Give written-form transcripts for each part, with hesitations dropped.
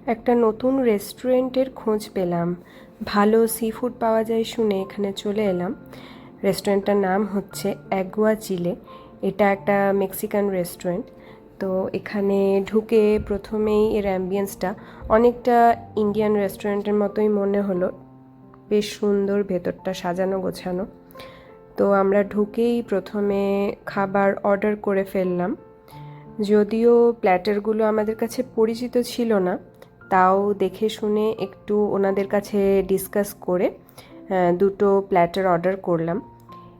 একটা নতুন রেস্টুরেন্টের খোঁজ পেলাম। ভালো সি ফুড পাওয়া যায় শুনে এখানে চলে এলাম। রেস্টুরেন্টটার নাম হচ্ছে অ্যাগুয়া চিলে। এটা একটা মেক্সিকান রেস্টুরেন্ট। তো এখানে ঢুকে প্রথমেই এর অ্যাম্বিয়েন্সটা অনেকটা ইন্ডিয়ান রেস্টুরেন্টের মতোই মনে হলো। বেশ সুন্দর, ভেতরটা সাজানো গোছানো। তো আমরা ঢুকেই প্রথমে খাবার অর্ডার করে ফেললাম। যদিও প্ল্যাটারগুলো আমাদের কাছে পরিচিত ছিল না, তাও দেখে শুনে একটু ওনাদের কাছে ডিসকাস করে দুটো প্ল্যাটার অর্ডার করলাম।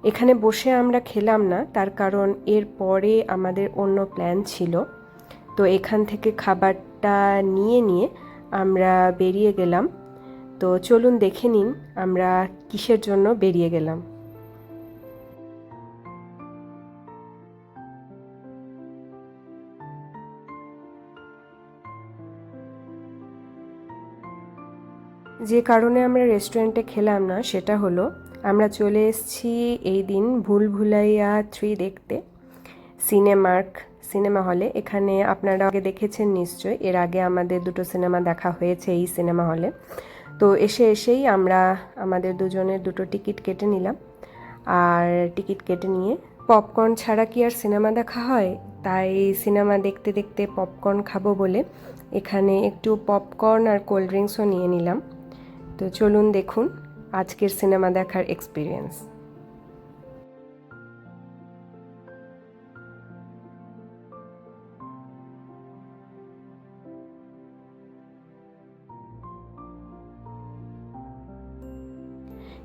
এখানে বসে আমরা খেলাম না, তার কারণ এর পরে আমাদের অন্য প্ল্যান ছিল। তো এখান থেকে খাবারটা নিয়ে আমরা বেরিয়ে গেলাম। তো চলুন দেখে নিন আমরা কিসের জন্য বেরিয়ে গেলাম। যে কারণে আমরা রেস্টুরেন্টে খেলাম না সেটা হলো, আমরা চলে এসেছি এই দিন ভুল ভুলাইয়া 3 দেখতে সিনেমা হলে। এখানে আপনারা আগে দেখেছেন নিশ্চয়ই, এর আগে আমাদের দুটো সিনেমা দেখা হয়েছে এই সিনেমা হলে। তো এসেই আমরা আমাদের দুজনের দুটো টিকিট কেটে নিলাম। আর টিকিট কেটে নিয়ে পপকর্ন ছাড়া কি আর সিনেমা দেখা হয়, তাই সিনেমা দেখতে দেখতে পপকর্ন খাবো বলে এখানে একটু পপকর্ন আর কোল্ড ড্রিঙ্কসও নিয়ে নিলাম। তো চলুন দেখুন আজকের সিনেমা দেখার এক্সপিরিয়েন্স।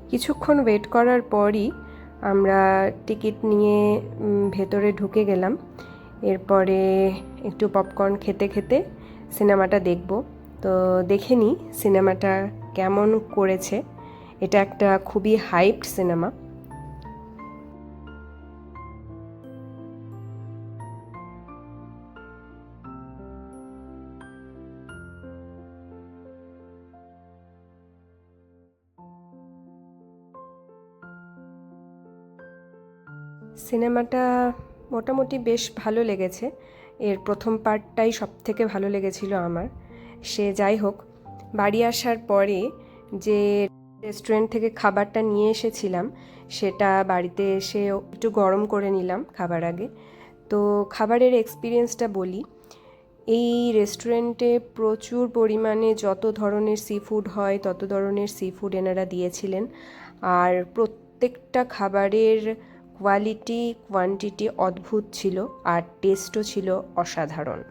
কিছুক্ষণ ওয়েট করার পরই আমরা টিকিট নিয়ে ভেতরে ঢুকে গেলাম। এরপরে একটু পপকর্ন খেতে খেতে সিনেমাটা দেখব। তো দেখে নিই সিনেমাটা কেমন করেছে। এটা একটা খুবই হাইপড সিনেমা। সিনেমাটা মোটামুটি বেশ ভালো লেগেছে। এর প্রথম পার্টটাই সবথেকে ভালো লেগেছিল আমার। সে যাই হোক, বাড়ি আসার পরে যে রেস্টুরেন্ট থেকে খাবারটা নিয়ে এসেছিলাম সেটা বাড়িতে এসে একটু গরম করে নিলাম খাবার আগে। তো খাবারের এক্সপিরিয়েন্সটা বলি। এই রেস্টুরেন্টে প্রচুর পরিমাণে যত ধরনের সি ফুড হয় তত ধরনের সি ফুড এনারা দিয়েছিলেন। আর প্রত্যেকটা খাবারের কোয়ালিটি কোয়ান্টিটি অদ্ভুত ছিল, আর টেস্টও ছিল অসাধারণ।